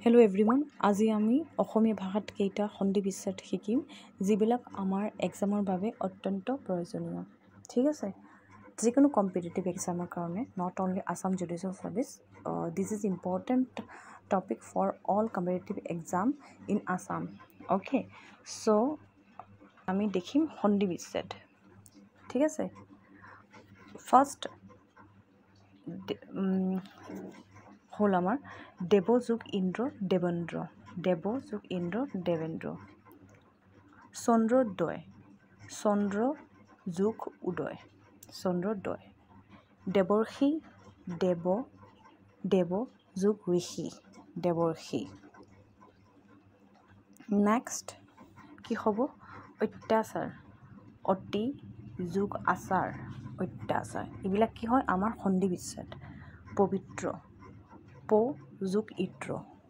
Hello everyone, আজি আমি অসমীয়া ভাষাত কেইটা সন্ধি বিচ্ছেদ শিকিম যিবিলাক আমাৰ এক্সামৰ বাবে অত্যন্ত প্ৰয়োজনীয়। ঠিক আছে, যিকোনো কম্পিটিটিভ এক্সামৰ কাৰণে not only Assam judicial service, this is important topic for all competitive exam in Assam. Okay, so' আমি দেখিম সন্ধি বিচ্ছেদ। ঠিক আছে, ফাৰ্ষ্ট হ'ল আমাৰ দেৱ যোগ ইন্দ্ৰ দেৱেন্দ্ৰ, দেৱ যোগ ইন্দ্ৰ দেৱেন্দ্ৰ। চন্দ্ৰোদয়, চন্দ্ৰ যোগ উদয়, চন্দ্ৰোদয়। দেৱৰ্ষি, দেৱ, দেৱ যোগ ঋষি, দেৱৰ্ষি। নেক্সট কি হ'ব? অত্যাচাৰ, অতি যোগ আচাৰ, অত্যাচাৰ। এইবিলাক কি হয়? আমাৰ সন্ধি বিচ্ছেদ। পবিত্ৰ, প যোগ ইত্ৰ,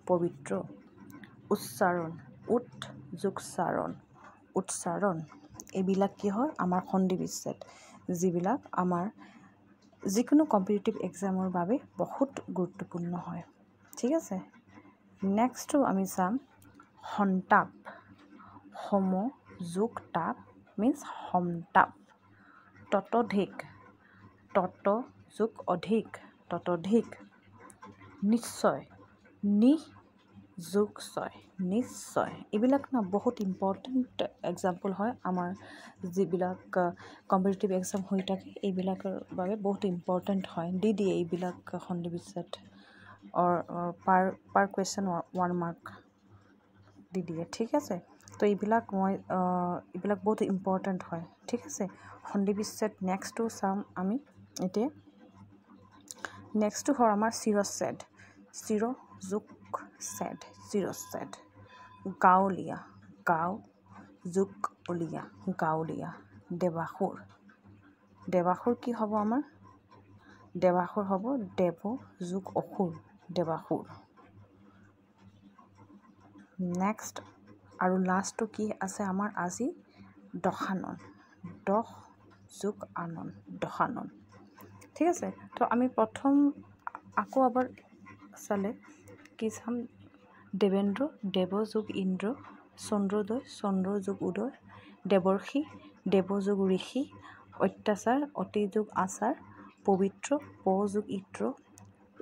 পবিত্ৰ। উচ্চাৰণ, উৎ যোগ চাৰণ, উচ্চাৰণ। এইবিলাক কি হয়? আমাৰ সন্ধি বিচ্ছেদ, যিবিলাক আমাৰ যিকোনো কম্পিটিটিভ এক্সামৰ বাবে বহুত গুৰুত্বপূৰ্ণ হয়। ঠিক আছে, নেক্সটটো আমি চাম সন্তাপ, সম যোগ তাপ মিন্স সন্তাপ। ততোধিক, তত যোগ অধিক, ততোধিক। নিশ্চয়, নি যোগ ছয়, নিশ্চয়। এইবিলাক না বহুত ইম্পৰ্টেণ্ট এক্সাম্পল হয় আমাৰ যিবিলাক কম্পিটিটিভ এক্সাম হৈ থাকে, এইবিলাকৰ বাবে বহুত ইম্পৰ্টেণ্ট হয়। দি দিয়ে এইবিলাক সন্ধি বিচ্ছেদ পাৰ কুৱেশ্যন 1 মাৰ্ক দি দিয়ে। ঠিক আছে, তো এইবিলাক বহুত ইম্পৰ্টেণ্ট হয়। ঠিক আছে, সন্ধি বিচ্ছেদ। নেক্সটটো চাম আমি এতিয়া। নেক্সটটো হয় আমাৰ চিৰচ্ছেদ, চিৰ যোগ ছেদ, চিৰচ্ছেদ। গাঁৱলীয়া, গাঁও যোগ উলীয়া, গাঁৱলীয়া। দেৱাসুৰ, দেৱাসুৰ কি হ'ব আমাৰ? দেৱাসুৰ হ'ব দেৱ যোগ অসুৰ, দেৱাসুৰ। নেক্সট আৰু লাষ্টটো কি আছে আমাৰ আজি? দশানন, দশ যোগ আনন, দশানন। ঠিক আছে, তো আমি প্ৰথম আকৌ এবাৰ চালে কি চাম? দেৱেন্দ্ৰ, দেৱ যোগ ইন্দ্ৰ, চন্দ্ৰোদয়, চন্দ্ৰ যোগ উদয়। দেৱৰ্ষি, দেৱ যোগ ঋষি। অত্যাচাৰ, অতি যোগ আচাৰ। পবিত্ৰ, প যোগ ইত্ৰ,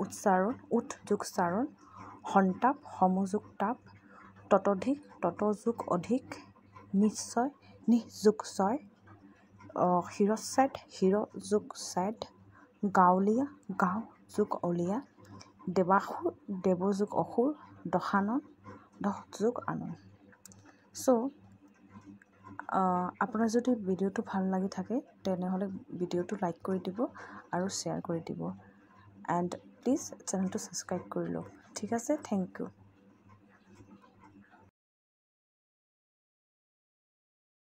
উচ্চাৰণ, উৎ যোগ চাৰণ। সন্তাপ, সম যোগ তাপ। ততোধিক, তত যোগ অধিক। নিশ্চয়, নি যোগ ছয়। শিৰচ্ছেদ, শিৰ যোগ ছেদ। গাঁৱলীয়া, গাঁও যোগ অলীয়া। দেৱাসুৰ, দেৱ যোগ অসুৰ। দশানন, দশ যোগ আনন। চ' আপোনাৰ যদি ভিডিঅ'টো ভাল লাগি থাকে তেনেহ'লে ভিডিঅ'টো লাইক কৰি দিব আৰু শ্বেয়াৰ কৰি দিব। এণ্ড প্লিজ চেনেলটো ছাবস্ক্ৰাইব কৰি লওক। ঠিক আছে, থেংক ইউ।